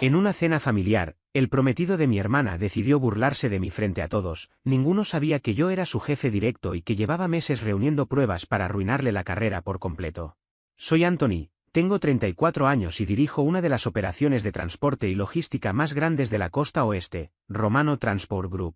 En una cena familiar, el prometido de mi hermana decidió burlarse de mí frente a todos. Ninguno sabía que yo era su jefe directo y que llevaba meses reuniendo pruebas para arruinarle la carrera por completo. Soy Anthony, tengo 34 años y dirijo una de las operaciones de transporte y logística más grandes de la costa oeste, Romano Transport Group.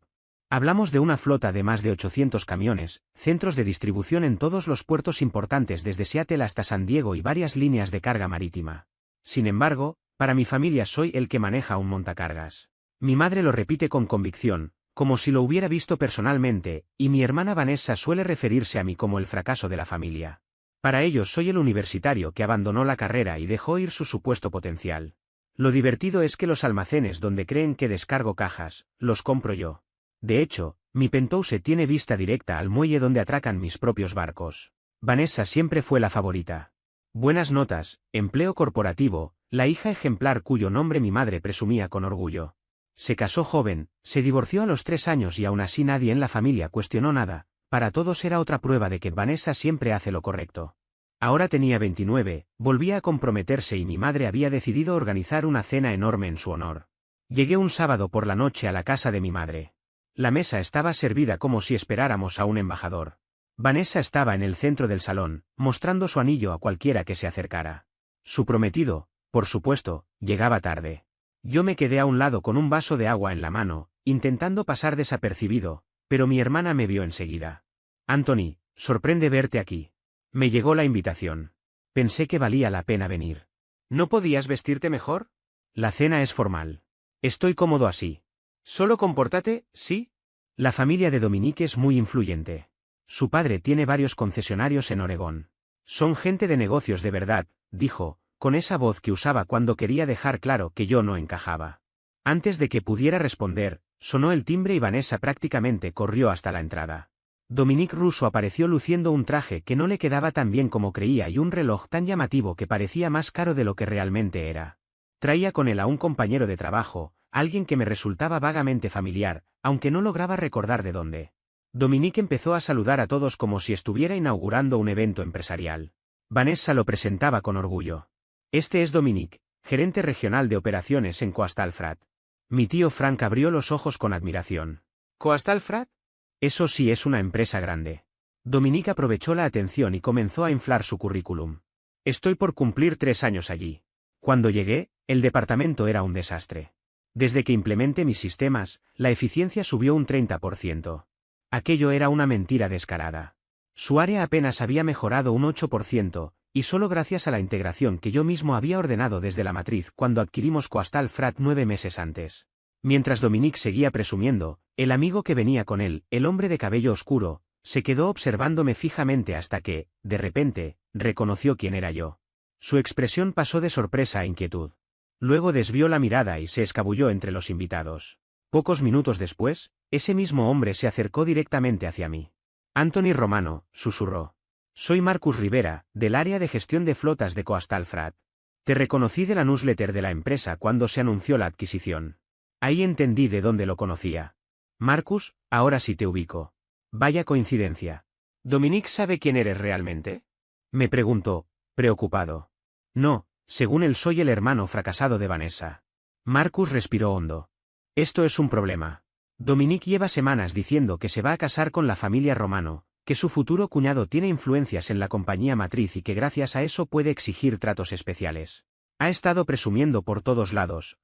Hablamos de una flota de más de 800 camiones, centros de distribución en todos los puertos importantes desde Seattle hasta San Diego y varias líneas de carga marítima. Sin embargo, para mi familia soy el que maneja un montacargas. Mi madre lo repite con convicción, como si lo hubiera visto personalmente, y mi hermana Vanessa suele referirse a mí como el fracaso de la familia. Para ellos soy el universitario que abandonó la carrera y dejó ir su supuesto potencial. Lo divertido es que los almacenes donde creen que descargo cajas, los compro yo. De hecho, mi penthouse tiene vista directa al muelle donde atracan mis propios barcos. Vanessa siempre fue la favorita. Buenas notas, empleo corporativo, la hija ejemplar cuyo nombre mi madre presumía con orgullo. Se casó joven, se divorció a los 3 años y aún así nadie en la familia cuestionó nada, para todos era otra prueba de que Vanessa siempre hace lo correcto. Ahora tenía 29, volvía a comprometerse y mi madre había decidido organizar una cena enorme en su honor. Llegué un sábado por la noche a la casa de mi madre. La mesa estaba servida como si esperáramos a un embajador. Vanessa estaba en el centro del salón, mostrando su anillo a cualquiera que se acercara. Su prometido, por supuesto, llegaba tarde. Yo me quedé a un lado con un vaso de agua en la mano, intentando pasar desapercibido, pero mi hermana me vio enseguida. Anthony, sorprende verte aquí. Me llegó la invitación. Pensé que valía la pena venir. ¿No podías vestirte mejor? La cena es formal. Estoy cómodo así. Solo compórtate, ¿sí? La familia de Dominique es muy influyente. Su padre tiene varios concesionarios en Oregón. Son gente de negocios de verdad, dijo, con esa voz que usaba cuando quería dejar claro que yo no encajaba. Antes de que pudiera responder, sonó el timbre y Vanessa prácticamente corrió hasta la entrada. Dominique Russo apareció luciendo un traje que no le quedaba tan bien como creía y un reloj tan llamativo que parecía más caro de lo que realmente era. Traía con él a un compañero de trabajo, alguien que me resultaba vagamente familiar, aunque no lograba recordar de dónde. Dominique empezó a saludar a todos como si estuviera inaugurando un evento empresarial. Vanessa lo presentaba con orgullo. Este es Dominique, gerente regional de operaciones en Coastal Freight. Mi tío Frank abrió los ojos con admiración. ¿Coastal Freight? Eso sí es una empresa grande. Dominique aprovechó la atención y comenzó a inflar su currículum. Estoy por cumplir 3 años allí. Cuando llegué, el departamento era un desastre. Desde que implementé mis sistemas, la eficiencia subió un 30%. Aquello era una mentira descarada. Su área apenas había mejorado un 8%, y solo gracias a la integración que yo mismo había ordenado desde la matriz cuando adquirimos Coastal Freight 9 meses antes. Mientras Dominique seguía presumiendo, el amigo que venía con él, el hombre de cabello oscuro, se quedó observándome fijamente hasta que, de repente, reconoció quién era yo. Su expresión pasó de sorpresa a inquietud. Luego desvió la mirada y se escabulló entre los invitados. Pocos minutos después, ese mismo hombre se acercó directamente hacia mí. Anthony Romano, susurró. Soy Marcus Rivera, del área de gestión de flotas de Coastal Freight. Te reconocí de la newsletter de la empresa cuando se anunció la adquisición. Ahí entendí de dónde lo conocía. Marcus, ahora sí te ubico. Vaya coincidencia. ¿Dominique sabe quién eres realmente? Me preguntó, preocupado. No, según él soy el hermano fracasado de Vanessa. Marcus respiró hondo. Esto es un problema. Dominique lleva semanas diciendo que se va a casar con la familia Romano, que su futuro cuñado tiene influencias en la compañía matriz y que gracias a eso puede exigir tratos especiales. Ha estado presumiendo por todos lados.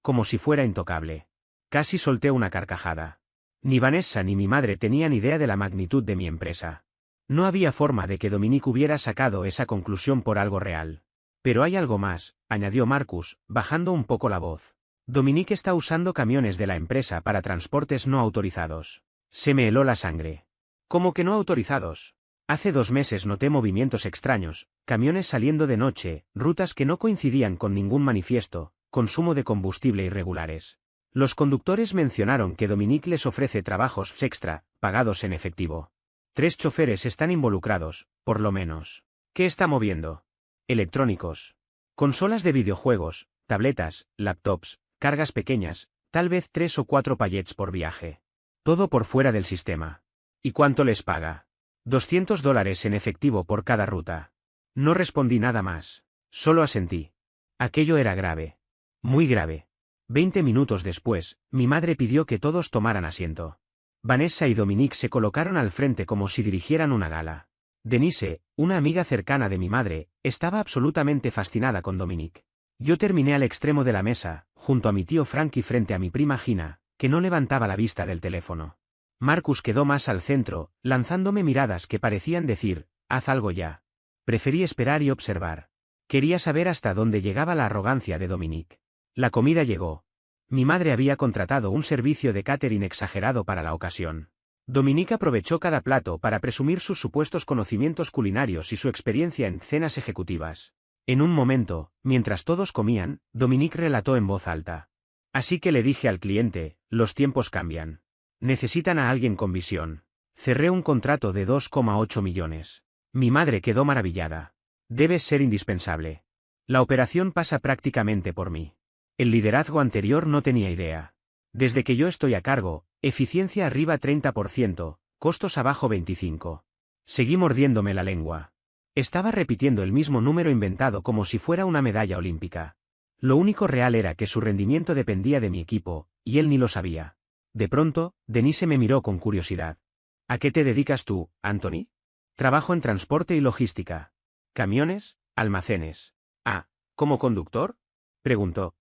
Como si fuera intocable. Casi solté una carcajada. Ni Vanessa ni mi madre tenían idea de la magnitud de mi empresa. No había forma de que Dominique hubiera sacado esa conclusión por algo real. Pero hay algo más, añadió Marcus, bajando un poco la voz. Dominique está usando camiones de la empresa para transportes no autorizados. Se me heló la sangre. ¿Cómo que no autorizados? Hace 2 meses noté movimientos extraños, camiones saliendo de noche, rutas que no coincidían con ningún manifiesto, consumo de combustible irregulares. Los conductores mencionaron que Dominique les ofrece trabajos extra, pagados en efectivo. 3 choferes están involucrados, por lo menos. ¿Qué está moviendo? Electrónicos. Consolas de videojuegos, tabletas, laptops, cargas pequeñas, tal vez 3 o 4 pallets por viaje. Todo por fuera del sistema. ¿Y cuánto les paga? $200 en efectivo por cada ruta. No respondí nada más. Solo asentí. Aquello era grave. Muy grave. 20 minutos después, mi madre pidió que todos tomaran asiento. Vanessa y Dominique se colocaron al frente como si dirigieran una gala. Denise, una amiga cercana de mi madre, estaba absolutamente fascinada con Dominique. Yo terminé al extremo de la mesa, junto a mi tío Frankie frente a mi prima Gina, que no levantaba la vista del teléfono. Marcus quedó más al centro, lanzándome miradas que parecían decir, haz algo ya. Preferí esperar y observar. Quería saber hasta dónde llegaba la arrogancia de Dominique. La comida llegó. Mi madre había contratado un servicio de catering exagerado para la ocasión. Dominique aprovechó cada plato para presumir sus supuestos conocimientos culinarios y su experiencia en cenas ejecutivas. En un momento, mientras todos comían, Dominique relató en voz alta. Así que le dije al cliente, los tiempos cambian. Necesitan a alguien con visión. Cerré un contrato de 2,8 millones. Mi madre quedó maravillada. Debes ser indispensable. La operación pasa prácticamente por mí. El liderazgo anterior no tenía idea. Desde que yo estoy a cargo, eficiencia arriba 30%, costos abajo 25%. Seguí mordiéndome la lengua. Estaba repitiendo el mismo número inventado como si fuera una medalla olímpica. Lo único real era que su rendimiento dependía de mi equipo, y él ni lo sabía. De pronto, Denise me miró con curiosidad. ¿A qué te dedicas tú, Anthony? Trabajo en transporte y logística. ¿Camiones? ¿Almacenes? Ah, ¿como conductor? Preguntó.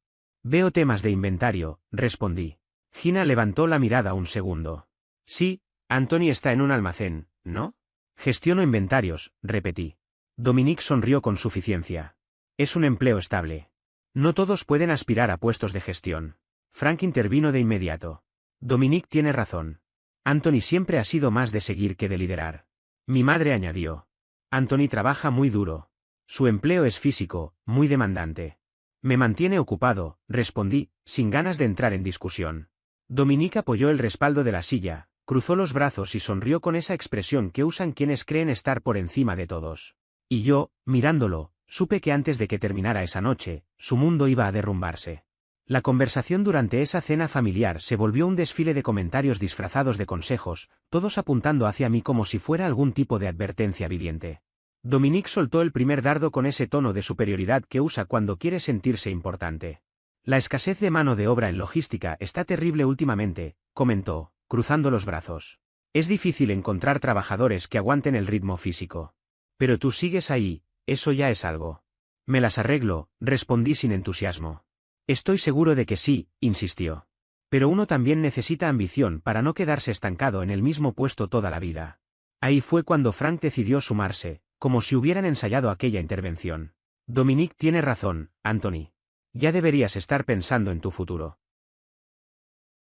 Veo temas de inventario, respondí. Gina levantó la mirada un segundo. Sí, Anthony está en un almacén, ¿no? Gestiono inventarios, repetí. Dominique sonrió con suficiencia. Es un empleo estable. No todos pueden aspirar a puestos de gestión. Frank intervino de inmediato. Dominique tiene razón. Anthony siempre ha sido más de seguir que de liderar. Mi madre añadió. Anthony trabaja muy duro. Su empleo es físico, muy demandante. Me mantiene ocupado, respondí, sin ganas de entrar en discusión. Dominique apoyó el respaldo de la silla, cruzó los brazos y sonrió con esa expresión que usan quienes creen estar por encima de todos. Y yo, mirándolo, supe que antes de que terminara esa noche, su mundo iba a derrumbarse. La conversación durante esa cena familiar se volvió un desfile de comentarios disfrazados de consejos, todos apuntando hacia mí como si fuera algún tipo de advertencia viviente. Dominique soltó el primer dardo con ese tono de superioridad que usa cuando quiere sentirse importante. La escasez de mano de obra en logística está terrible últimamente, comentó, cruzando los brazos. Es difícil encontrar trabajadores que aguanten el ritmo físico. Pero tú sigues ahí, eso ya es algo. Me las arreglo, respondí sin entusiasmo. Estoy seguro de que sí, insistió. Pero uno también necesita ambición para no quedarse estancado en el mismo puesto toda la vida. Ahí fue cuando Frank decidió sumarse, como si hubieran ensayado aquella intervención. Dominique tiene razón, Anthony. Ya deberías estar pensando en tu futuro.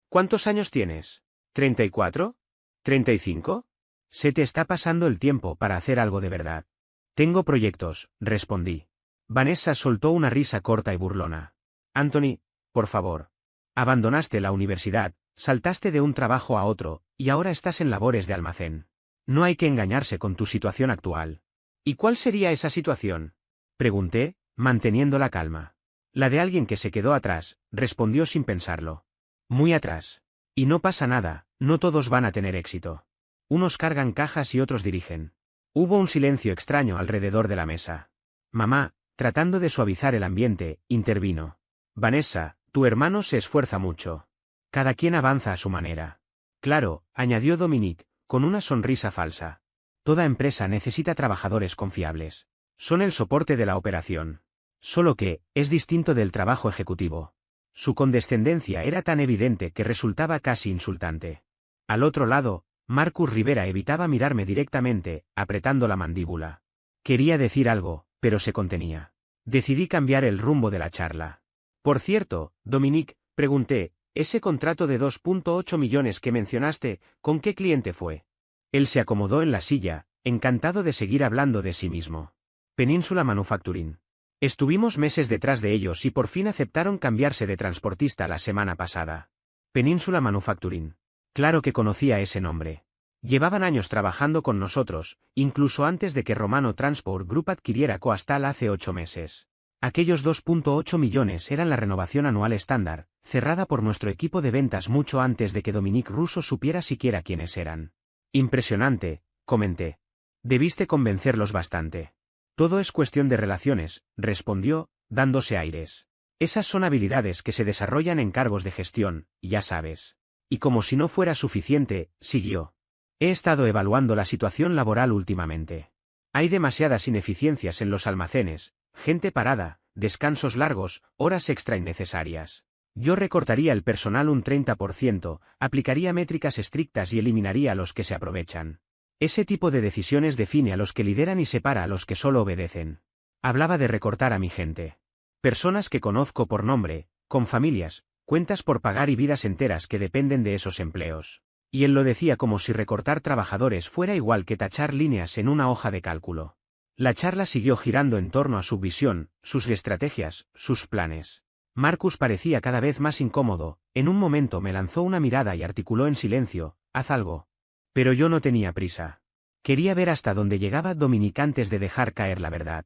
¿Cuántos años tienes? ¿34? ¿35? Se te está pasando el tiempo para hacer algo de verdad. Tengo proyectos, respondí. Vanessa soltó una risa corta y burlona. Anthony, por favor. Abandonaste la universidad, saltaste de un trabajo a otro, y ahora estás en labores de almacén. No hay que engañarse con tu situación actual. ¿Y cuál sería esa situación? Pregunté, manteniendo la calma. La de alguien que se quedó atrás, respondió sin pensarlo. Muy atrás. Y no pasa nada, no todos van a tener éxito. Unos cargan cajas y otros dirigen. Hubo un silencio extraño alrededor de la mesa. Mamá, tratando de suavizar el ambiente, intervino. Vanessa, tu hermano se esfuerza mucho. Cada quien avanza a su manera. Claro, añadió Dominique, con una sonrisa falsa. Toda empresa necesita trabajadores confiables. Son el soporte de la operación. Solo que, es distinto del trabajo ejecutivo. Su condescendencia era tan evidente que resultaba casi insultante. Al otro lado, Marcus Rivera evitaba mirarme directamente, apretando la mandíbula. Quería decir algo, pero se contenía. Decidí cambiar el rumbo de la charla. Por cierto, Dominique, pregunté, ese contrato de 2,8 millones que mencionaste, ¿con qué cliente fue? Él se acomodó en la silla, encantado de seguir hablando de sí mismo. Península Manufacturing. Estuvimos meses detrás de ellos y por fin aceptaron cambiarse de transportista la semana pasada. Península Manufacturing. Claro que conocía ese nombre. Llevaban años trabajando con nosotros, incluso antes de que Romano Transport Group adquiriera Coastal hace 8 meses. Aquellos 2,8 millones eran la renovación anual estándar, cerrada por nuestro equipo de ventas mucho antes de que Dominique Russo supiera siquiera quiénes eran. Impresionante, comenté. Debiste convencerlos bastante. Todo es cuestión de relaciones, respondió, dándose aires. Esas son habilidades que se desarrollan en cargos de gestión, ya sabes. Y como si no fuera suficiente, siguió. He estado evaluando la situación laboral últimamente. Hay demasiadas ineficiencias en los almacenes, gente parada, descansos largos, horas extra innecesarias. Yo recortaría el personal un 30%, aplicaría métricas estrictas y eliminaría a los que se aprovechan. Ese tipo de decisiones define a los que lideran y separa a los que solo obedecen. Hablaba de recortar a mi gente. Personas que conozco por nombre, con familias, cuentas por pagar y vidas enteras que dependen de esos empleos. Y él lo decía como si recortar trabajadores fuera igual que tachar líneas en una hoja de cálculo. La charla siguió girando en torno a su visión, sus estrategias, sus planes. Marcus parecía cada vez más incómodo, en un momento me lanzó una mirada y articuló en silencio, haz algo. Pero yo no tenía prisa. Quería ver hasta dónde llegaba Dominique antes de dejar caer la verdad.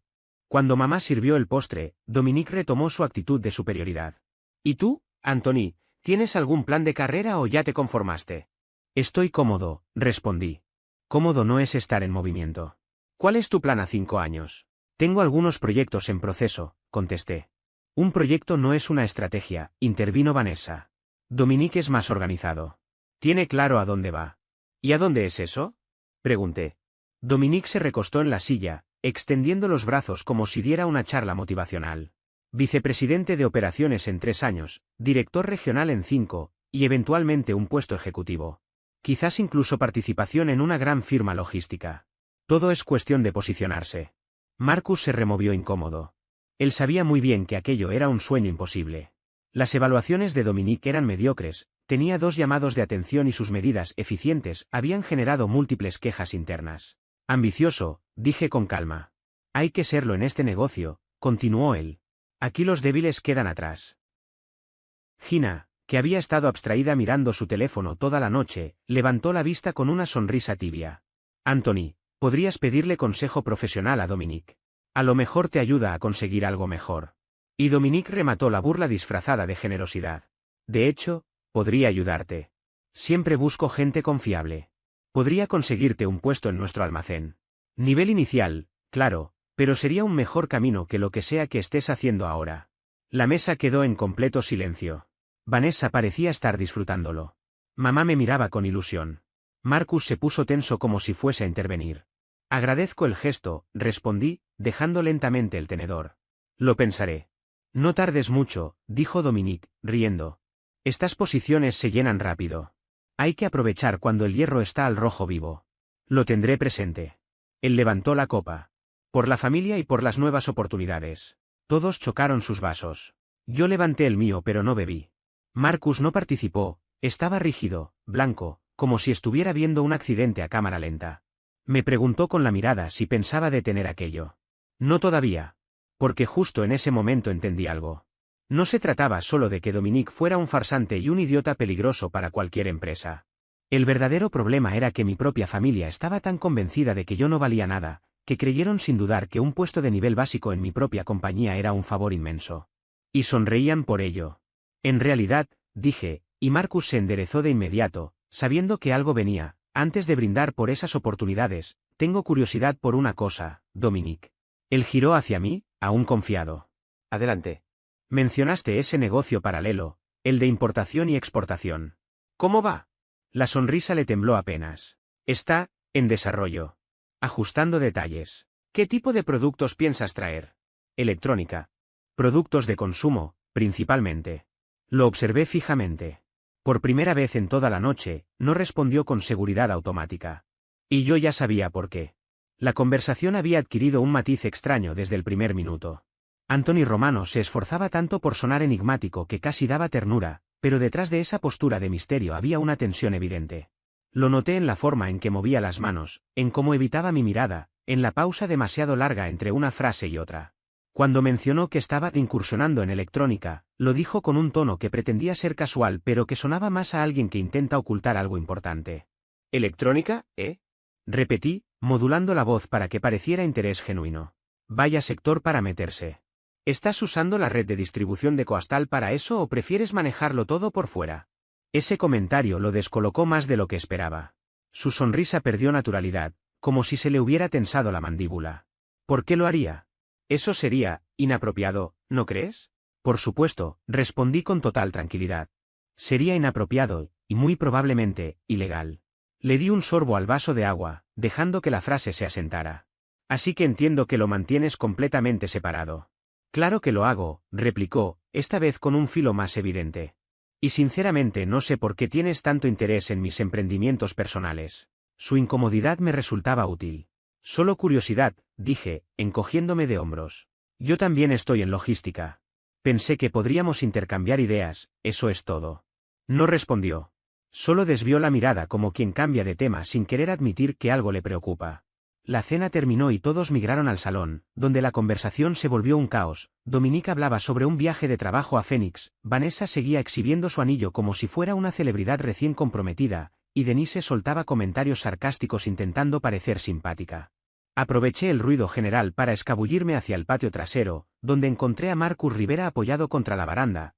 Cuando mamá sirvió el postre, Dominique retomó su actitud de superioridad. ¿Y tú, Anthony, tienes algún plan de carrera o ya te conformaste? Estoy cómodo, respondí. Cómodo no es estar en movimiento. ¿Cuál es tu plan a 5 años? Tengo algunos proyectos en proceso, contesté. Un proyecto no es una estrategia, intervino Vanessa. Dominique es más organizado. Tiene claro a dónde va. ¿Y a dónde es eso? Pregunté. Dominique se recostó en la silla, extendiendo los brazos como si diera una charla motivacional. Vicepresidente de operaciones en 3 años, director regional en 5, y eventualmente un puesto ejecutivo. Quizás incluso participación en una gran firma logística. Todo es cuestión de posicionarse. Marcus se removió incómodo. Él sabía muy bien que aquello era un sueño imposible. Las evaluaciones de Dominique eran mediocres, tenía 2 llamados de atención y sus medidas eficientes habían generado múltiples quejas internas. Ambicioso, dije con calma. Hay que serlo en este negocio, continuó él. Aquí los débiles quedan atrás. Gina, que había estado abstraída mirando su teléfono toda la noche, levantó la vista con una sonrisa tibia. Anthony, podrías pedirle consejo profesional a Dominique. A lo mejor te ayuda a conseguir algo mejor. Y Dominique remató la burla disfrazada de generosidad. De hecho, podría ayudarte. Siempre busco gente confiable. Podría conseguirte un puesto en nuestro almacén. Nivel inicial, claro, pero sería un mejor camino que lo que sea que estés haciendo ahora. La mesa quedó en completo silencio. Vanessa parecía estar disfrutándolo. Mamá me miraba con ilusión. Marcus se puso tenso como si fuese a intervenir. Agradezco el gesto, respondí, dejando lentamente el tenedor. Lo pensaré. No tardes mucho, dijo Dominique, riendo. Estas posiciones se llenan rápido. Hay que aprovechar cuando el hierro está al rojo vivo. Lo tendré presente. Él levantó la copa. Por la familia y por las nuevas oportunidades. Todos chocaron sus vasos. Yo levanté el mío pero no bebí. Marcus no participó, estaba rígido, blanco, como si estuviera viendo un accidente a cámara lenta. Me preguntó con la mirada si pensaba detener aquello. No todavía. Porque justo en ese momento entendí algo. No se trataba solo de que Dominique fuera un farsante y un idiota peligroso para cualquier empresa. El verdadero problema era que mi propia familia estaba tan convencida de que yo no valía nada, que creyeron sin dudar que un puesto de nivel básico en mi propia compañía era un favor inmenso. Y sonreían por ello. En realidad, dije, y Marcus se enderezó de inmediato, sabiendo que algo venía, antes de brindar por esas oportunidades, tengo curiosidad por una cosa, Dominique. Él giró hacia mí, aún confiado. Adelante. Mencionaste ese negocio paralelo, el de importación y exportación. ¿Cómo va? La sonrisa le tembló apenas. Está, en desarrollo. Ajustando detalles. ¿Qué tipo de productos piensas traer? Electrónica. Productos de consumo, principalmente. Lo observé fijamente. Por primera vez en toda la noche, no respondió con seguridad automática. Y yo ya sabía por qué. La conversación había adquirido un matiz extraño desde el primer minuto. Anthony Romano se esforzaba tanto por sonar enigmático que casi daba ternura, pero detrás de esa postura de misterio había una tensión evidente. Lo noté en la forma en que movía las manos, en cómo evitaba mi mirada, en la pausa demasiado larga entre una frase y otra. Cuando mencionó que estaba incursionando en electrónica, lo dijo con un tono que pretendía ser casual pero que sonaba más a alguien que intenta ocultar algo importante. ¿Electrónica, repetí, modulando la voz para que pareciera interés genuino. Vaya sector para meterse. ¿Estás usando la red de distribución de Coastal para eso o prefieres manejarlo todo por fuera? Ese comentario lo descolocó más de lo que esperaba. Su sonrisa perdió naturalidad, como si se le hubiera tensado la mandíbula. ¿Por qué lo haría? Eso sería inapropiado, ¿no crees? Por supuesto, respondí con total tranquilidad. Sería inapropiado, y muy probablemente, ilegal. Le di un sorbo al vaso de agua, dejando que la frase se asentara. Así que entiendo que lo mantienes completamente separado. Claro que lo hago, replicó, esta vez con un filo más evidente. Y sinceramente no sé por qué tienes tanto interés en mis emprendimientos personales. Su incomodidad me resultaba útil. Solo curiosidad, dije, encogiéndome de hombros. Yo también estoy en logística. Pensé que podríamos intercambiar ideas, eso es todo. No respondió. Solo desvió la mirada como quien cambia de tema sin querer admitir que algo le preocupa. La cena terminó y todos migraron al salón, donde la conversación se volvió un caos. Dominique hablaba sobre un viaje de trabajo a Phoenix, Vanessa seguía exhibiendo su anillo como si fuera una celebridad recién comprometida, y Denise soltaba comentarios sarcásticos intentando parecer simpática. Aproveché el ruido general para escabullirme hacia el patio trasero, donde encontré a Marcus Rivera apoyado contra la baranda,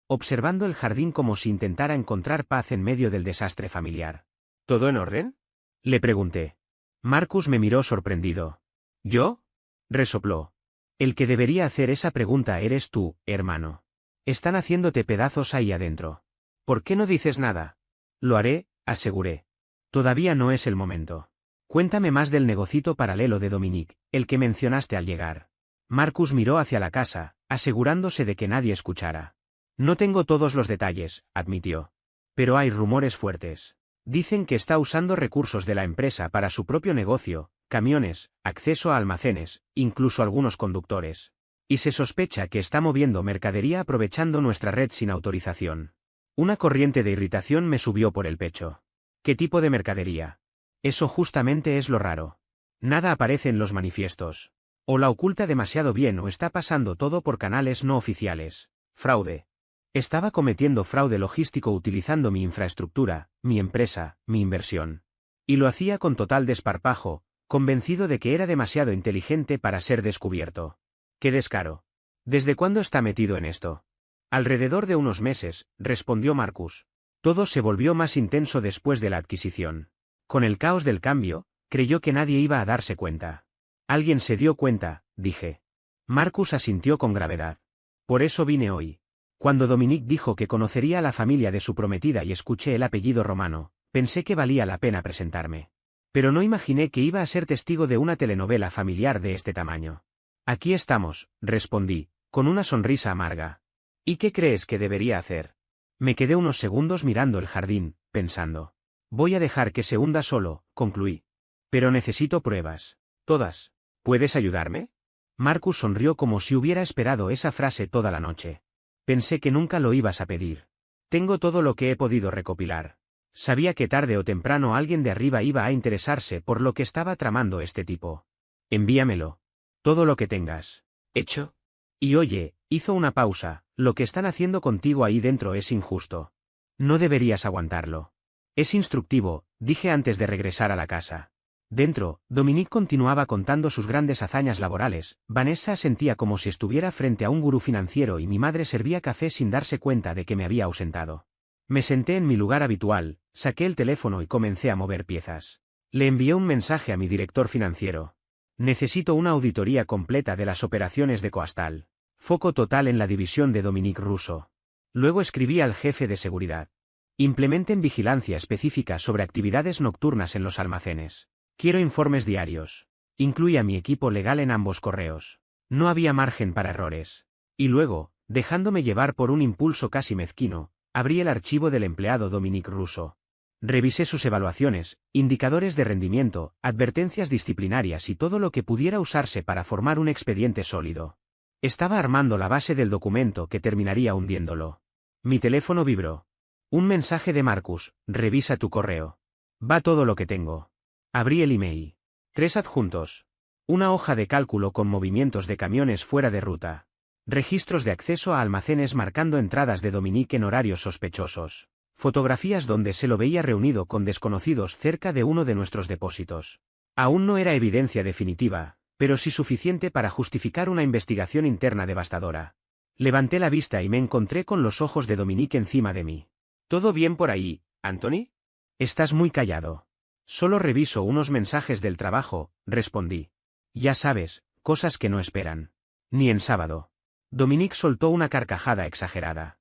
observando el jardín como si intentara encontrar paz en medio del desastre familiar. ¿Todo en orden? Le pregunté. Marcus me miró sorprendido. ¿Yo? Resopló. El que debería hacer esa pregunta eres tú, hermano. Están haciéndote pedazos ahí adentro. ¿Por qué no dices nada? Lo haré, aseguré. Todavía no es el momento. Cuéntame más del negocito paralelo de Dominique, el que mencionaste al llegar. Marcus miró hacia la casa, asegurándose de que nadie escuchara. No tengo todos los detalles, admitió. Pero hay rumores fuertes. Dicen que está usando recursos de la empresa para su propio negocio, camiones, acceso a almacenes, incluso algunos conductores. Y se sospecha que está moviendo mercadería aprovechando nuestra red sin autorización. Una corriente de irritación me subió por el pecho. ¿Qué tipo de mercadería? Eso justamente es lo raro. Nada aparece en los manifiestos. O la oculta demasiado bien o está pasando todo por canales no oficiales. Fraude. Estaba cometiendo fraude logístico utilizando mi infraestructura, mi empresa, mi inversión. Y lo hacía con total desparpajo, convencido de que era demasiado inteligente para ser descubierto. ¡Qué descaro! ¿Desde cuándo está metido en esto? Alrededor de unos meses, respondió Marcus. Todo se volvió más intenso después de la adquisición. Con el caos del cambio, creyó que nadie iba a darse cuenta. Alguien se dio cuenta, dije. Marcus asintió con gravedad. Por eso vine hoy. Cuando Dominique dijo que conocería a la familia de su prometida y escuché el apellido romano, pensé que valía la pena presentarme. Pero no imaginé que iba a ser testigo de una telenovela familiar de este tamaño. Aquí estamos, respondí, con una sonrisa amarga. ¿Y qué crees que debería hacer? Me quedé unos segundos mirando el jardín, pensando. Voy a dejar que se hunda solo, concluí. Pero necesito pruebas. Todas. ¿Puedes ayudarme? Marcus sonrió como si hubiera esperado esa frase toda la noche. Pensé que nunca lo ibas a pedir. Tengo todo lo que he podido recopilar. Sabía que tarde o temprano alguien de arriba iba a interesarse por lo que estaba tramando este tipo. Envíamelo. Todo lo que tengas. ¿Hecho? Y oye, hizo una pausa, lo que están haciendo contigo ahí dentro es injusto. No deberías aguantarlo. Es instructivo, dije antes de regresar a la casa. Dentro, Dominique continuaba contando sus grandes hazañas laborales, Vanessa sentía como si estuviera frente a un gurú financiero y mi madre servía café sin darse cuenta de que me había ausentado. Me senté en mi lugar habitual, saqué el teléfono y comencé a mover piezas. Le envié un mensaje a mi director financiero. Necesito una auditoría completa de las operaciones de Coastal. Foco total en la división de Dominique Russo. Luego escribí al jefe de seguridad. Implementen vigilancia específica sobre actividades nocturnas en los almacenes. Quiero informes diarios. Incluí a mi equipo legal en ambos correos. No había margen para errores. Y luego, dejándome llevar por un impulso casi mezquino, abrí el archivo del empleado Dominique Russo. Revisé sus evaluaciones, indicadores de rendimiento, advertencias disciplinarias y todo lo que pudiera usarse para formar un expediente sólido. Estaba armando la base del documento que terminaría hundiéndolo. Mi teléfono vibró. Un mensaje de Marcus, revisa tu correo. Va todo lo que tengo. Abrí el email. 3 adjuntos. Una hoja de cálculo con movimientos de camiones fuera de ruta. Registros de acceso a almacenes marcando entradas de Dominique en horarios sospechosos. Fotografías donde se lo veía reunido con desconocidos cerca de uno de nuestros depósitos. Aún no era evidencia definitiva, pero sí suficiente para justificar una investigación interna devastadora. Levanté la vista y me encontré con los ojos de Dominique encima de mí. ¿Todo bien por ahí, Anthony? Estás muy callado. Solo reviso unos mensajes del trabajo, respondí. Ya sabes, cosas que no esperan. Ni en sábado. Dominique soltó una carcajada exagerada.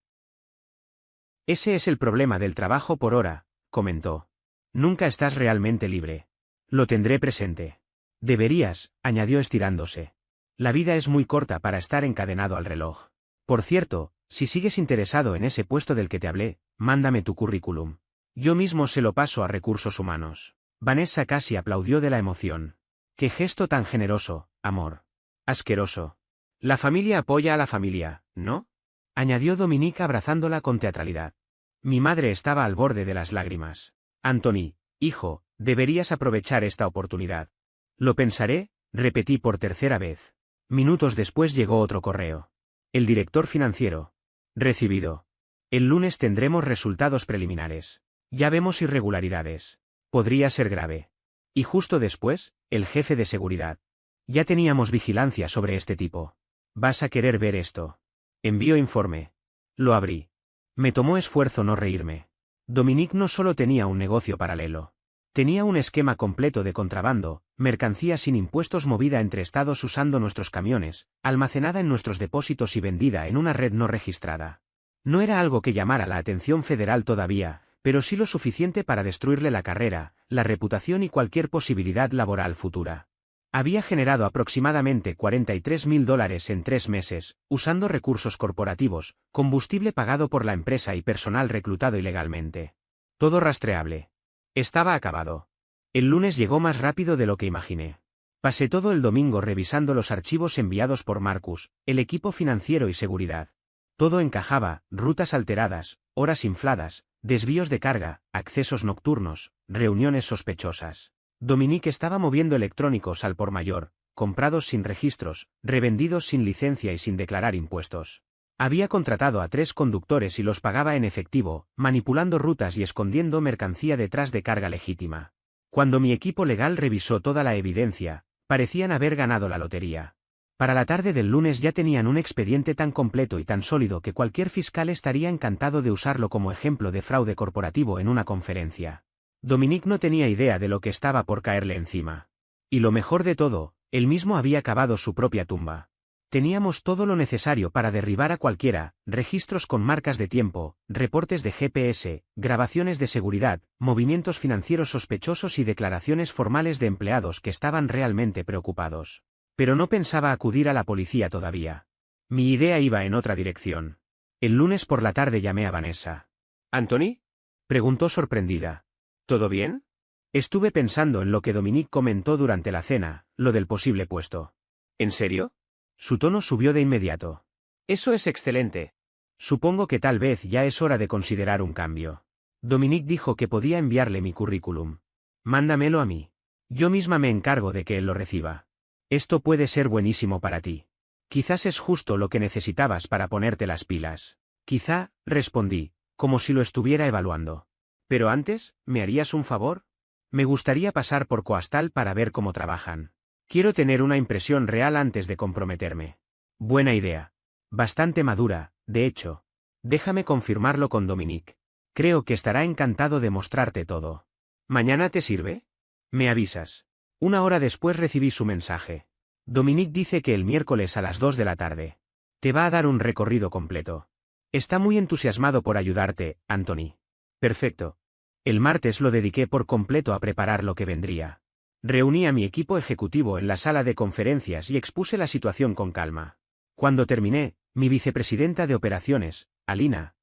Ese es el problema del trabajo por hora, comentó. Nunca estás realmente libre. Lo tendré presente. Deberías, añadió estirándose. La vida es muy corta para estar encadenado al reloj. Por cierto, si sigues interesado en ese puesto del que te hablé, mándame tu currículum. Yo mismo se lo paso a recursos humanos. Vanessa casi aplaudió de la emoción. Qué gesto tan generoso, amor. Asqueroso. La familia apoya a la familia, ¿no? Añadió Dominique abrazándola con teatralidad. Mi madre estaba al borde de las lágrimas. Anthony, hijo, deberías aprovechar esta oportunidad. Lo pensaré, repetí por tercera vez. Minutos después llegó otro correo. El director financiero. Recibido. El lunes tendremos resultados preliminares. Ya vemos irregularidades. Podría ser grave. Y justo después, el jefe de seguridad. Ya teníamos vigilancia sobre este tipo. Vas a querer ver esto. Envío informe. Lo abrí. Me tomó esfuerzo no reírme. Dominique no solo tenía un negocio paralelo. Tenía un esquema completo de contrabando, mercancía sin impuestos movida entre estados usando nuestros camiones, almacenada en nuestros depósitos y vendida en una red no registrada. No era algo que llamara la atención federal todavía, pero sí lo suficiente para destruirle la carrera, la reputación y cualquier posibilidad laboral futura. Había generado aproximadamente $43.000 en 3 meses, usando recursos corporativos, combustible pagado por la empresa y personal reclutado ilegalmente. Todo rastreable. Estaba acabado. El lunes llegó más rápido de lo que imaginé. Pasé todo el domingo revisando los archivos enviados por Marcus, el equipo financiero y seguridad. Todo encajaba, rutas alteradas, horas infladas, desvíos de carga, accesos nocturnos, reuniones sospechosas. Dominique estaba moviendo electrónicos al por mayor, comprados sin registros, revendidos sin licencia y sin declarar impuestos. Había contratado a 3 conductores y los pagaba en efectivo, manipulando rutas y escondiendo mercancía detrás de carga legítima. Cuando mi equipo legal revisó toda la evidencia, parecían haber ganado la lotería. Para la tarde del lunes ya tenían un expediente tan completo y tan sólido que cualquier fiscal estaría encantado de usarlo como ejemplo de fraude corporativo en una conferencia. Dominique no tenía idea de lo que estaba por caerle encima. Y lo mejor de todo, él mismo había cavado su propia tumba. Teníamos todo lo necesario para derribar a cualquiera, registros con marcas de tiempo, reportes de GPS, grabaciones de seguridad, movimientos financieros sospechosos y declaraciones formales de empleados que estaban realmente preocupados. Pero no pensaba acudir a la policía todavía. Mi idea iba en otra dirección. El lunes por la tarde llamé a Vanessa. ¿Anthony? Preguntó sorprendida. ¿Todo bien? Estuve pensando en lo que Dominique comentó durante la cena, lo del posible puesto. ¿En serio? Su tono subió de inmediato. Eso es excelente. Supongo que tal vez ya es hora de considerar un cambio. Dominique dijo que podía enviarle mi currículum. Mándamelo a mí. Yo misma me encargo de que él lo reciba. Esto puede ser buenísimo para ti. Quizás es justo lo que necesitabas para ponerte las pilas. Quizá, respondí, como si lo estuviera evaluando. Pero antes, ¿me harías un favor? Me gustaría pasar por Coastal para ver cómo trabajan. Quiero tener una impresión real antes de comprometerme. Buena idea. Bastante madura, de hecho. Déjame confirmarlo con Dominique. Creo que estará encantado de mostrarte todo. ¿Mañana te sirve? Me avisas. 1 hora después recibí su mensaje. Dominique dice que el miércoles a las 2 de la tarde. Te va a dar un recorrido completo. Está muy entusiasmado por ayudarte, Anthony. Perfecto. El martes lo dediqué por completo a preparar lo que vendría. Reuní a mi equipo ejecutivo en la sala de conferencias y expuse la situación con calma. Cuando terminé, mi vicepresidenta de operaciones, Alina,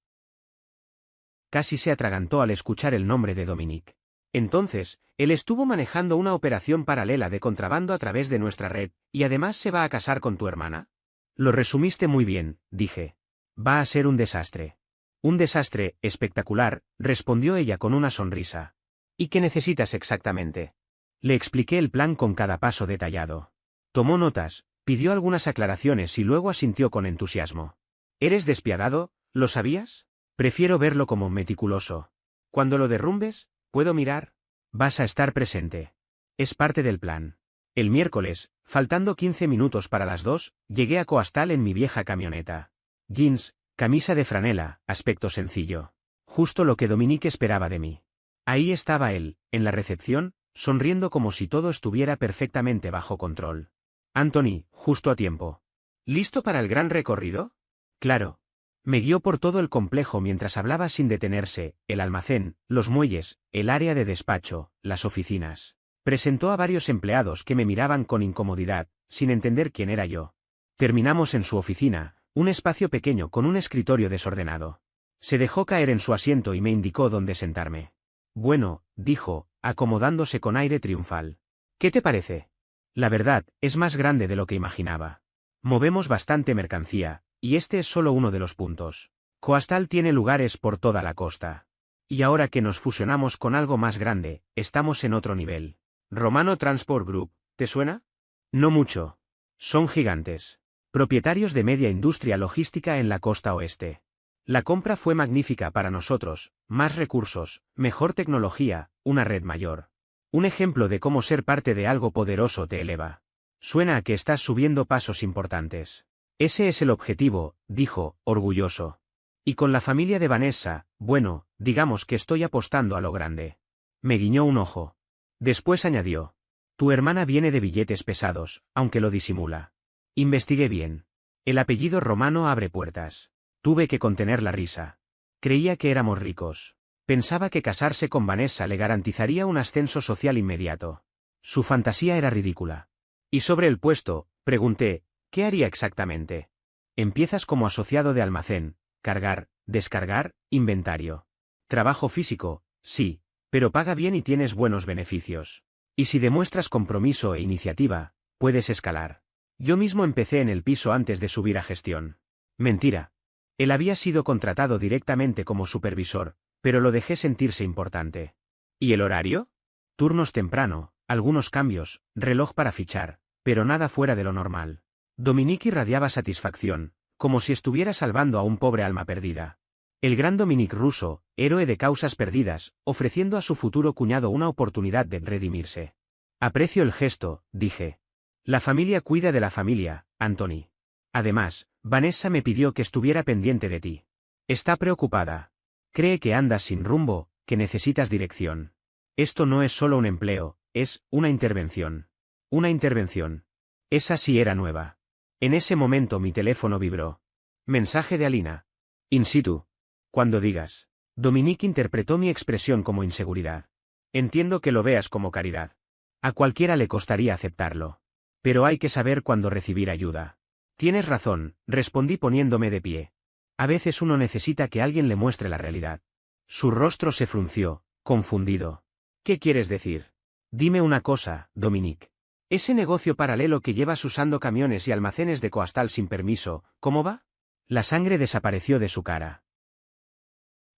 casi se atragantó al escuchar el nombre de Dominique. Entonces, él estuvo manejando una operación paralela de contrabando a través de nuestra red, y además se va a casar con tu hermana. Lo resumiste muy bien, dije. Va a ser un desastre. Un desastre espectacular, respondió ella con una sonrisa. ¿Y qué necesitas exactamente? Le expliqué el plan con cada paso detallado. Tomó notas, pidió algunas aclaraciones y luego asintió con entusiasmo. ¿Eres despiadado? ¿Lo sabías? Prefiero verlo como meticuloso. Cuando lo derrumbes, ¿puedo mirar? Vas a estar presente. Es parte del plan. El miércoles, faltando 15 minutos para las 2, llegué a Coastal en mi vieja camioneta. Jeans, camisa de franela, aspecto sencillo. Justo lo que Dominique esperaba de mí. Ahí estaba él, en la recepción, sonriendo como si todo estuviera perfectamente bajo control. Anthony, justo a tiempo. ¿Listo para el gran recorrido? Claro. Me guió por todo el complejo mientras hablaba sin detenerse, el almacén, los muelles, el área de despacho, las oficinas. Presentó a varios empleados que me miraban con incomodidad, sin entender quién era yo. Terminamos en su oficina, un espacio pequeño con un escritorio desordenado. Se dejó caer en su asiento y me indicó dónde sentarme. Bueno, dijo, acomodándose con aire triunfal. ¿Qué te parece? La verdad, es más grande de lo que imaginaba. Movemos bastante mercancía, y este es solo uno de los puntos. Coastal tiene lugares por toda la costa. Y ahora que nos fusionamos con algo más grande, estamos en otro nivel. Romano Transport Group, ¿te suena? No mucho. Son gigantes. Propietarios de media industria logística en la costa oeste. La compra fue magnífica para nosotros, más recursos, mejor tecnología, una red mayor. Un ejemplo de cómo ser parte de algo poderoso te eleva. Suena a que estás subiendo pasos importantes. Ese es el objetivo, dijo, orgulloso. Y con la familia de Vanessa, bueno, digamos que estoy apostando a lo grande. Me guiñó un ojo. Después añadió. Tu hermana viene de billetes pesados, aunque lo disimula. Investigué bien. El apellido Romano abre puertas. Tuve que contener la risa. Creía que éramos ricos. Pensaba que casarse con Vanessa le garantizaría un ascenso social inmediato. Su fantasía era ridícula. Y sobre el puesto, pregunté, ¿qué haría exactamente? Empiezas como asociado de almacén, cargar, descargar, inventario. Trabajo físico, sí, pero paga bien y tienes buenos beneficios. Y si demuestras compromiso e iniciativa, puedes escalar. Yo mismo empecé en el piso antes de subir a gestión. Mentira. Él había sido contratado directamente como supervisor, pero lo dejé sentirse importante. ¿Y el horario? Turnos temprano, algunos cambios, reloj para fichar, pero nada fuera de lo normal. Dominique irradiaba satisfacción, como si estuviera salvando a un pobre alma perdida. El gran Dominique Russo, héroe de causas perdidas, ofreciendo a su futuro cuñado una oportunidad de redimirse. Aprecio el gesto, dije. La familia cuida de la familia, Anthony. Además, Vanessa me pidió que estuviera pendiente de ti. Está preocupada. Cree que andas sin rumbo, que necesitas dirección. Esto no es solo un empleo, es una intervención. Una intervención. Esa sí era nueva. En ese momento mi teléfono vibró. Mensaje de Alina. In situ. Cuando digas. Dominique interpretó mi expresión como inseguridad. Entiendo que lo veas como caridad. A cualquiera le costaría aceptarlo. Pero hay que saber cuándo recibir ayuda. Tienes razón, respondí poniéndome de pie. A veces uno necesita que alguien le muestre la realidad. Su rostro se frunció, confundido. ¿Qué quieres decir? Dime una cosa, Dominique. Ese negocio paralelo que llevas usando camiones y almacenes de Coastal sin permiso, ¿cómo va? La sangre desapareció de su cara.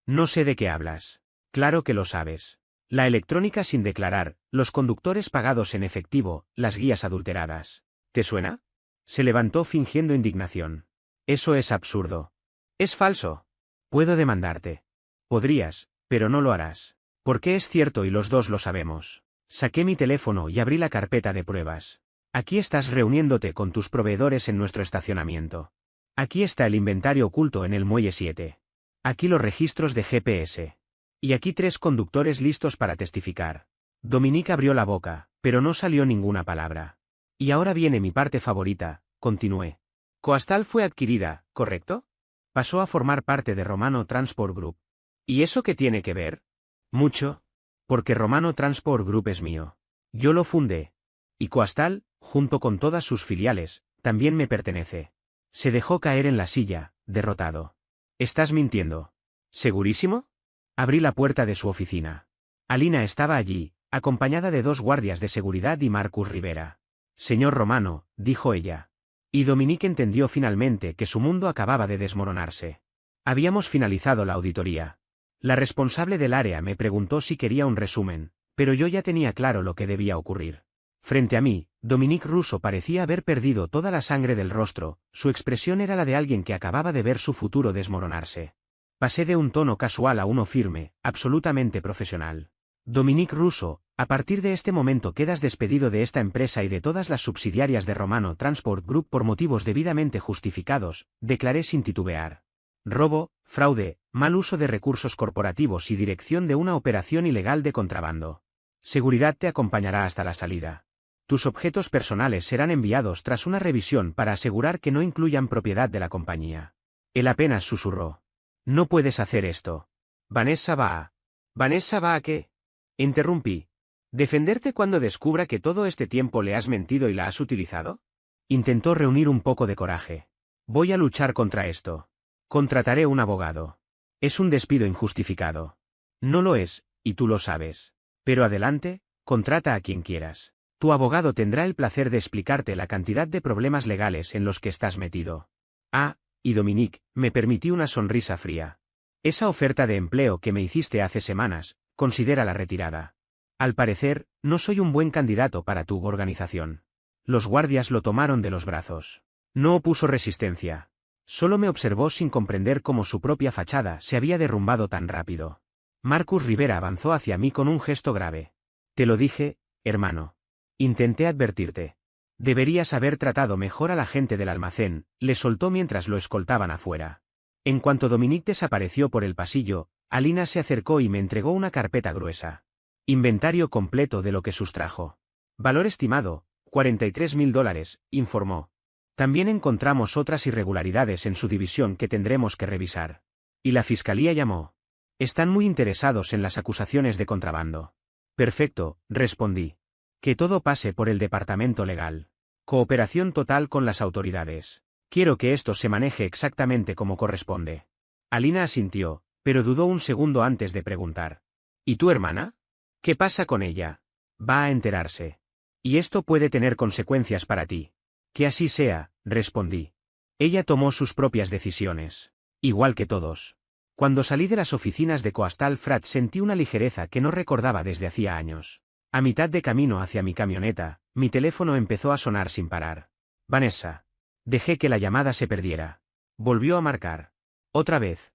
No sé de qué hablas. Claro que lo sabes. La electrónica sin declarar, los conductores pagados en efectivo, las guías adulteradas. ¿Te suena? Se levantó fingiendo indignación. Eso es absurdo. Es falso. Puedo demandarte. Podrías, pero no lo harás. Porque es cierto y los dos lo sabemos. Saqué mi teléfono y abrí la carpeta de pruebas. Aquí estás reuniéndote con tus proveedores en nuestro estacionamiento. Aquí está el inventario oculto en el muelle 7. Aquí los registros de GPS. Y aquí 3 conductores listos para testificar. Dominique abrió la boca, pero no salió ninguna palabra. Y ahora viene mi parte favorita, continué. Coastal fue adquirida, ¿correcto? Pasó a formar parte de Romano Transport Group. ¿Y eso qué tiene que ver? Mucho. Porque Romano Transport Group es mío. Yo lo fundé. Y Coastal, junto con todas sus filiales, también me pertenece. Se dejó caer en la silla, derrotado. ¿Estás mintiendo? ¿Segurísimo? Abrí la puerta de su oficina. Alina estaba allí, acompañada de 2 guardias de seguridad y Marcus Rivera. Señor Romano, dijo ella. Y Dominique entendió finalmente que su mundo acababa de desmoronarse. Habíamos finalizado la auditoría. La responsable del área me preguntó si quería un resumen, pero yo ya tenía claro lo que debía ocurrir. Frente a mí, Dominique Russo parecía haber perdido toda la sangre del rostro, su expresión era la de alguien que acababa de ver su futuro desmoronarse. Pasé de un tono casual a uno firme, absolutamente profesional. Dominique Russo, a partir de este momento quedas despedido de esta empresa y de todas las subsidiarias de Romano Transport Group por motivos debidamente justificados, declaré sin titubear. Robo, fraude, mal uso de recursos corporativos y dirección de una operación ilegal de contrabando. Seguridad te acompañará hasta la salida. Tus objetos personales serán enviados tras una revisión para asegurar que no incluyan propiedad de la compañía. Él apenas susurró. No puedes hacer esto. Vanessa va a... ¿Vanessa va a qué? Interrumpí. ¿Defenderte cuando descubra que todo este tiempo le has mentido y la has utilizado? Intentó reunir un poco de coraje. Voy a luchar contra esto. Contrataré un abogado. Es un despido injustificado. No lo es, y tú lo sabes. Pero adelante, contrata a quien quieras. Tu abogado tendrá el placer de explicarte la cantidad de problemas legales en los que estás metido. Ah, y Dominique, me permití una sonrisa fría. Esa oferta de empleo que me hiciste hace semanas, considérala retirada. Al parecer, no soy un buen candidato para tu organización. Los guardias lo tomaron de los brazos. No opuso resistencia. Solo me observó sin comprender cómo su propia fachada se había derrumbado tan rápido. Marcus Rivera avanzó hacia mí con un gesto grave. Te lo dije, hermano. Intenté advertirte. Deberías haber tratado mejor a la gente del almacén, le soltó mientras lo escoltaban afuera. En cuanto Dominique desapareció por el pasillo, Alina se acercó y me entregó una carpeta gruesa. Inventario completo de lo que sustrajo. Valor estimado, $43.000, informó. También encontramos otras irregularidades en su división que tendremos que revisar. Y la fiscalía llamó. Están muy interesados en las acusaciones de contrabando. Perfecto, respondí. Que todo pase por el departamento legal. Cooperación total con las autoridades. Quiero que esto se maneje exactamente como corresponde. Alina asintió, pero dudó un segundo antes de preguntar. ¿Y tu hermana? ¿Qué pasa con ella? Va a enterarse. Y esto puede tener consecuencias para ti. Que así sea, respondí. Ella tomó sus propias decisiones. Igual que todos. Cuando salí de las oficinas de Coastal Frat sentí una ligereza que no recordaba desde hacía años. A mitad de camino hacia mi camioneta, mi teléfono empezó a sonar sin parar. Vanessa. Dejé que la llamada se perdiera. Volvió a marcar. Otra vez.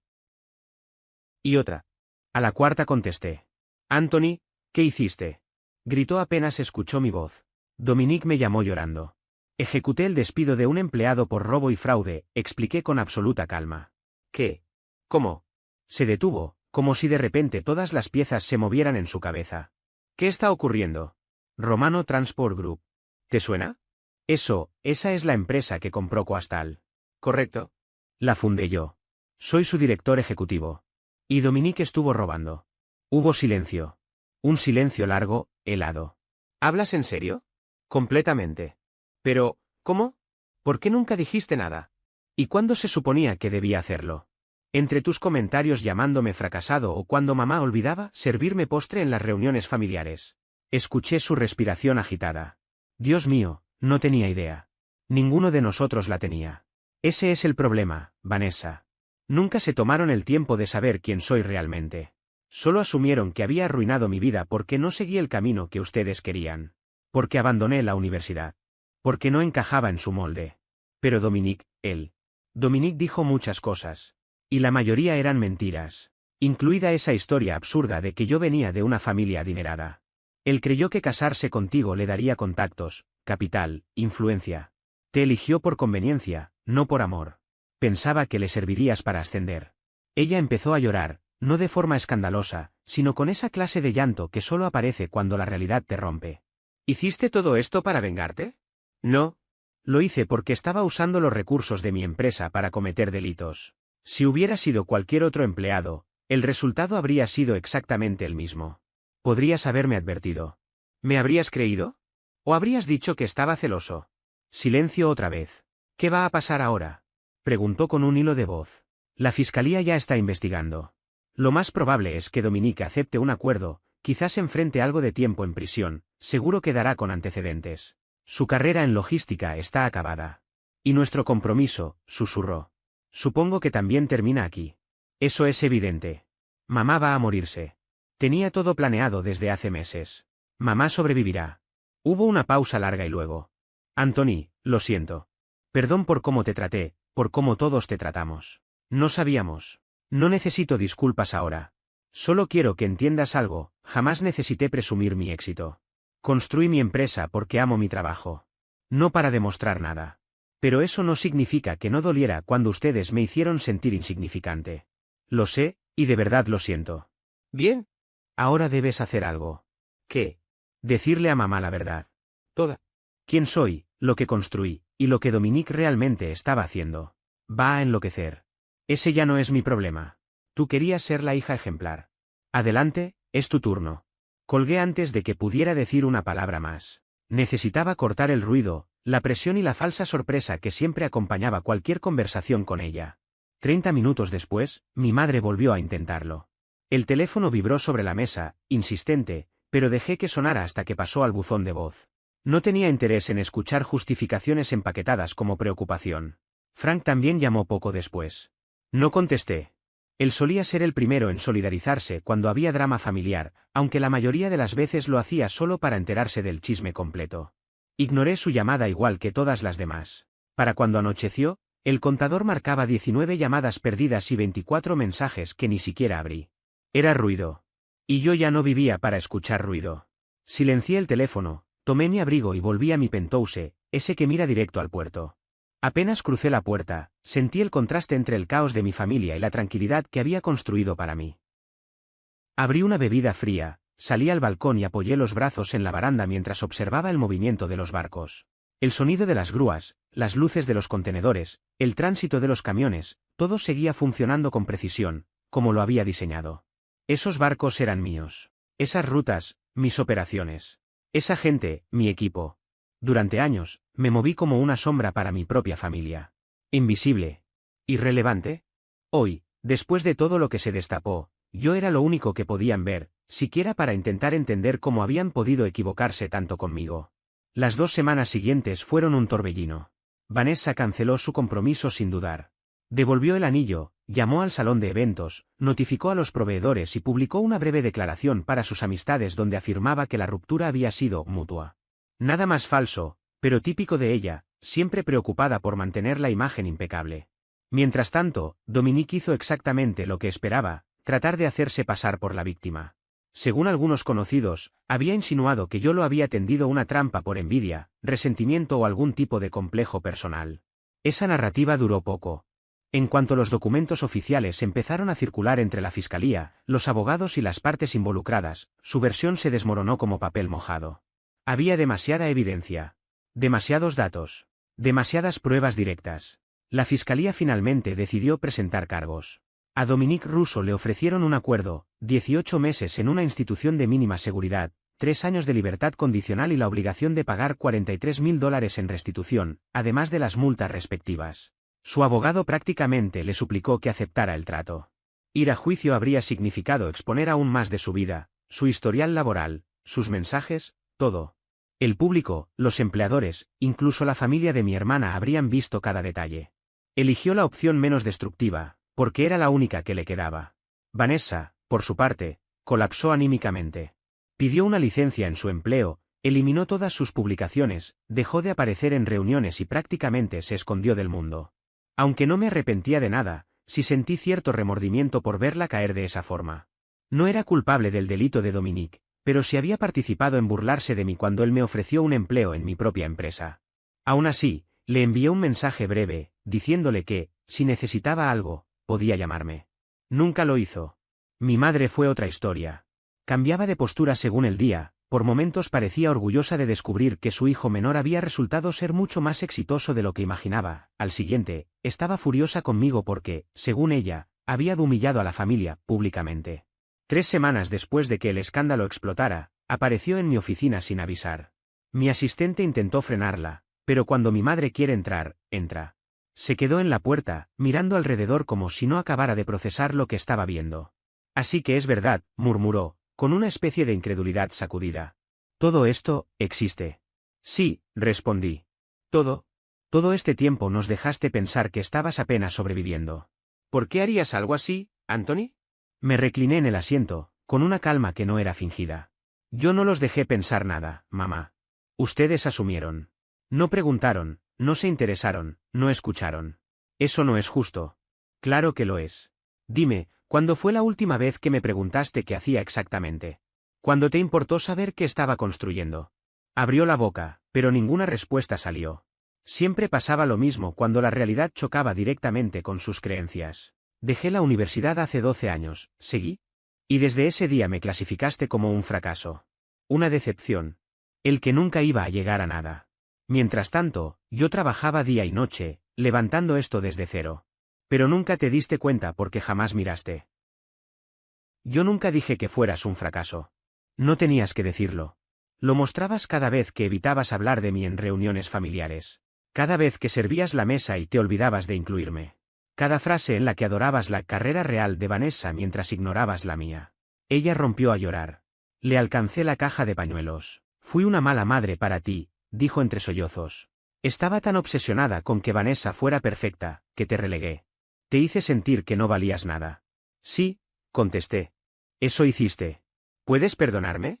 Y otra. A la cuarta contesté. Anthony, ¿qué hiciste? Gritó apenas escuchó mi voz. Dominique me llamó llorando. Ejecuté el despido de un empleado por robo y fraude, expliqué con absoluta calma. ¿Qué? ¿Cómo? Se detuvo, como si de repente todas las piezas se movieran en su cabeza. ¿Qué está ocurriendo? Romano Transport Group. ¿Te suena? Esa es la empresa que compró Coastal. ¿Correcto? La fundé yo. Soy su director ejecutivo. Y Dominique estuvo robando. Hubo silencio. Un silencio largo, helado. ¿Hablas en serio? Completamente. Pero, ¿cómo? ¿Por qué nunca dijiste nada? ¿Y cuándo se suponía que debía hacerlo? Entre tus comentarios llamándome fracasado o cuando mamá olvidaba servirme postre en las reuniones familiares. Escuché su respiración agitada. Dios mío, no tenía idea. Ninguno de nosotros la tenía. Ese es el problema, Vanessa. Nunca se tomaron el tiempo de saber quién soy realmente. Solo asumieron que había arruinado mi vida porque no seguí el camino que ustedes querían. Porque abandoné la universidad. Porque no encajaba en su molde. Pero Dominique dijo muchas cosas. Y la mayoría eran mentiras. Incluida esa historia absurda de que yo venía de una familia adinerada. Él creyó que casarse contigo le daría contactos, capital, influencia. Te eligió por conveniencia, no por amor. Pensaba que le servirías para ascender. Ella empezó a llorar, no de forma escandalosa, sino con esa clase de llanto que solo aparece cuando la realidad te rompe. ¿Hiciste todo esto para vengarte? No. Lo hice porque estaba usando los recursos de mi empresa para cometer delitos. Si hubiera sido cualquier otro empleado, el resultado habría sido exactamente el mismo. Podrías haberme advertido. ¿Me habrías creído? ¿O habrías dicho que estaba celoso? Silencio otra vez. ¿Qué va a pasar ahora? Preguntó con un hilo de voz. La fiscalía ya está investigando. Lo más probable es que Dominique acepte un acuerdo, quizás enfrente algo de tiempo en prisión, seguro quedará con antecedentes. Su carrera en logística está acabada. Y nuestro compromiso, susurró. Supongo que también termina aquí. Eso es evidente. Mamá va a morirse. Tenía todo planeado desde hace meses. Mamá sobrevivirá. Hubo una pausa larga y luego. Anthony, lo siento. Perdón por cómo te traté, por cómo todos te tratamos. No sabíamos. No necesito disculpas ahora. Solo quiero que entiendas algo, jamás necesité presumir mi éxito. Construí mi empresa porque amo mi trabajo. No para demostrar nada. Pero eso no significa que no doliera cuando ustedes me hicieron sentir insignificante. Lo sé, y de verdad lo siento. Bien. Ahora debes hacer algo. ¿Qué? Decirle a mamá la verdad. Toda. ¿Quién soy, lo que construí, y lo que Dominique realmente estaba haciendo? Va a enloquecer. Ese ya no es mi problema. Tú querías ser la hija ejemplar. Adelante, es tu turno. Colgué antes de que pudiera decir una palabra más. Necesitaba cortar el ruido, la presión y la falsa sorpresa que siempre acompañaba cualquier conversación con ella. 30 minutos después, mi madre volvió a intentarlo. El teléfono vibró sobre la mesa, insistente, pero dejé que sonara hasta que pasó al buzón de voz. No tenía interés en escuchar justificaciones empaquetadas como preocupación. Frank también llamó poco después. No contesté. Él solía ser el primero en solidarizarse cuando había drama familiar, aunque la mayoría de las veces lo hacía solo para enterarse del chisme completo. Ignoré su llamada igual que todas las demás. Para cuando anocheció, el contador marcaba 19 llamadas perdidas y 24 mensajes que ni siquiera abrí. Era ruido. Y yo ya no vivía para escuchar ruido. Silencié el teléfono, tomé mi abrigo y volví a mi penthouse, ese que mira directo al puerto. Apenas crucé la puerta, sentí el contraste entre el caos de mi familia y la tranquilidad que había construido para mí. Abrí una bebida fría, salí al balcón y apoyé los brazos en la baranda mientras observaba el movimiento de los barcos. El sonido de las grúas, las luces de los contenedores, el tránsito de los camiones, todo seguía funcionando con precisión, como lo había diseñado. Esos barcos eran míos. Esas rutas, mis operaciones. Esa gente, mi equipo. Durante años, me moví como una sombra para mi propia familia. Invisible. Irrelevante. Hoy, después de todo lo que se destapó, yo era lo único que podían ver, siquiera para intentar entender cómo habían podido equivocarse tanto conmigo. Las 2 semanas siguientes fueron un torbellino. Vanessa canceló su compromiso sin dudar. Devolvió el anillo, llamó al salón de eventos, notificó a los proveedores y publicó una breve declaración para sus amistades donde afirmaba que la ruptura había sido mutua. Nada más falso, pero típico de ella, siempre preocupada por mantener la imagen impecable. Mientras tanto, Dominique hizo exactamente lo que esperaba, tratar de hacerse pasar por la víctima. Según algunos conocidos, había insinuado que yo lo había tendido una trampa por envidia, resentimiento o algún tipo de complejo personal. Esa narrativa duró poco. En cuanto los documentos oficiales empezaron a circular entre la fiscalía, los abogados y las partes involucradas, su versión se desmoronó como papel mojado. Había demasiada evidencia. Demasiados datos. Demasiadas pruebas directas. La fiscalía finalmente decidió presentar cargos. A Dominique Russo le ofrecieron un acuerdo, 18 meses en una institución de mínima seguridad, 3 años de libertad condicional y la obligación de pagar $43.000 en restitución, además de las multas respectivas. Su abogado prácticamente le suplicó que aceptara el trato. Ir a juicio habría significado exponer aún más de su vida, su historial laboral, sus mensajes, todo. El público, los empleadores, incluso la familia de mi hermana habrían visto cada detalle. Eligió la opción menos destructiva, porque era la única que le quedaba. Vanessa, por su parte, colapsó anímicamente. Pidió una licencia en su empleo, eliminó todas sus publicaciones, dejó de aparecer en reuniones y prácticamente se escondió del mundo. Aunque no me arrepentía de nada, sí sentí cierto remordimiento por verla caer de esa forma. No era culpable del delito de Dominique, pero sí había participado en burlarse de mí cuando él me ofreció un empleo en mi propia empresa. Aún así, le envié un mensaje breve, diciéndole que, si necesitaba algo, podía llamarme. Nunca lo hizo. Mi madre fue otra historia. Cambiaba de postura según el día, por momentos parecía orgullosa de descubrir que su hijo menor había resultado ser mucho más exitoso de lo que imaginaba. Al siguiente, estaba furiosa conmigo porque, según ella, había humillado a la familia, públicamente. 3 semanas después de que el escándalo explotara, apareció en mi oficina sin avisar. Mi asistente intentó frenarla, pero cuando mi madre quiere entrar, entra. Se quedó en la puerta, mirando alrededor como si no acabara de procesar lo que estaba viendo. Así que es verdad, murmuró, con una especie de incredulidad sacudida. Todo esto, existe. Sí, respondí. Todo este tiempo nos dejaste pensar que estabas apenas sobreviviendo. ¿Por qué harías algo así, Anthony? Me recliné en el asiento, con una calma que no era fingida. Yo no los dejé pensar nada, mamá. Ustedes asumieron. No preguntaron, no se interesaron, no escucharon. Eso no es justo. Claro que lo es. Dime, ¿cuándo fue la última vez que me preguntaste qué hacía exactamente? ¿Cuándo te importó saber qué estaba construyendo? Abrió la boca, pero ninguna respuesta salió. Siempre pasaba lo mismo cuando la realidad chocaba directamente con sus creencias. Dejé la universidad hace 12 años, ¿seguí? Y desde ese día me clasificaste como un fracaso. Una decepción. El que nunca iba a llegar a nada. Mientras tanto, yo trabajaba día y noche, levantando esto desde cero. Pero nunca te diste cuenta porque jamás miraste. Yo nunca dije que fueras un fracaso. No tenías que decirlo. Lo mostrabas cada vez que evitabas hablar de mí en reuniones familiares. Cada vez que servías la mesa y te olvidabas de incluirme. Cada frase en la que adorabas la carrera real de Vanessa mientras ignorabas la mía. Ella rompió a llorar. Le alcancé la caja de pañuelos. Fui una mala madre para ti, dijo entre sollozos. Estaba tan obsesionada con que Vanessa fuera perfecta, que te relegué. Te hice sentir que no valías nada. Sí, contesté. Eso hiciste. ¿Puedes perdonarme?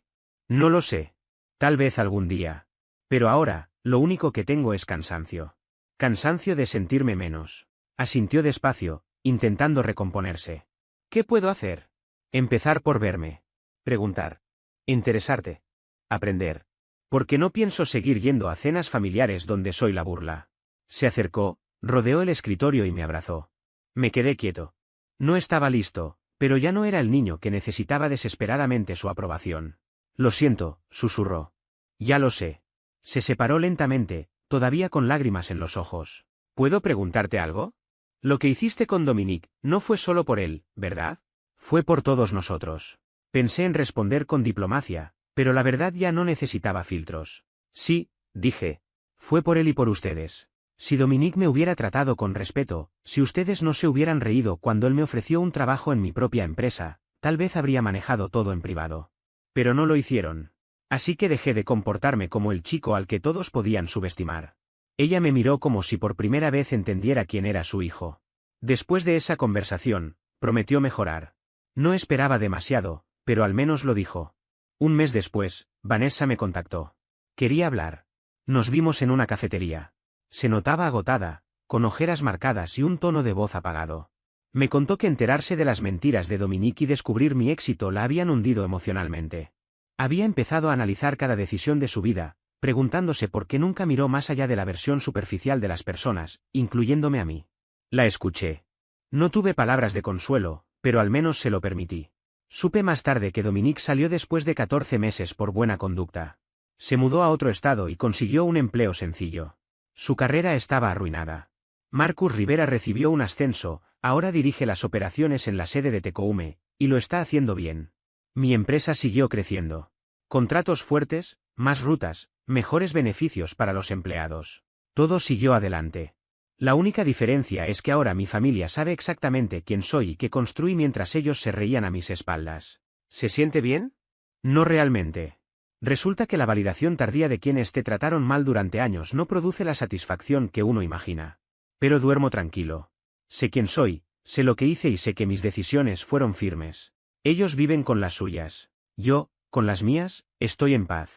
No lo sé. Tal vez algún día. Pero ahora, lo único que tengo es cansancio. Cansancio de sentirme menos. Asintió despacio, intentando recomponerse. ¿Qué puedo hacer? Empezar por verme. Preguntar. Interesarte. Aprender. Porque no pienso seguir yendo a cenas familiares donde soy la burla. Se acercó, rodeó el escritorio y me abrazó. Me quedé quieto. No estaba listo, pero ya no era el niño que necesitaba desesperadamente su aprobación. Lo siento, susurró. Ya lo sé. Se separó lentamente, todavía con lágrimas en los ojos. ¿Puedo preguntarte algo? Lo que hiciste con Dominique no fue solo por él, ¿verdad? Fue por todos nosotros. Pensé en responder con diplomacia, pero la verdad ya no necesitaba filtros. Sí, dije. Fue por él y por ustedes. Si Dominique me hubiera tratado con respeto, si ustedes no se hubieran reído cuando él me ofreció un trabajo en mi propia empresa, tal vez habría manejado todo en privado. Pero no lo hicieron. Así que dejé de comportarme como el chico al que todos podían subestimar. Ella me miró como si por primera vez entendiera quién era su hijo. Después de esa conversación, prometió mejorar. No esperaba demasiado, pero al menos lo dijo. Un mes después, Vanessa me contactó. Quería hablar. Nos vimos en una cafetería. Se notaba agotada, con ojeras marcadas y un tono de voz apagado. Me contó que enterarse de las mentiras de Dominique y descubrir mi éxito la habían hundido emocionalmente. Había empezado a analizar cada decisión de su vida, preguntándose por qué nunca miró más allá de la versión superficial de las personas, incluyéndome a mí. La escuché. No tuve palabras de consuelo, pero al menos se lo permití. Supe más tarde que Dominique salió después de 14 meses por buena conducta. Se mudó a otro estado y consiguió un empleo sencillo. Su carrera estaba arruinada. Marcus Rivera recibió un ascenso, ahora dirige las operaciones en la sede de Tecoume, y lo está haciendo bien. Mi empresa siguió creciendo. Contratos fuertes, más rutas, mejores beneficios para los empleados. Todo siguió adelante. La única diferencia es que ahora mi familia sabe exactamente quién soy y qué construí mientras ellos se reían a mis espaldas. ¿Se siente bien? No realmente. Resulta que la validación tardía de quienes te trataron mal durante años no produce la satisfacción que uno imagina. Pero duermo tranquilo. Sé quién soy, sé lo que hice y sé que mis decisiones fueron firmes. Ellos viven con las suyas. Yo, con las mías, estoy en paz.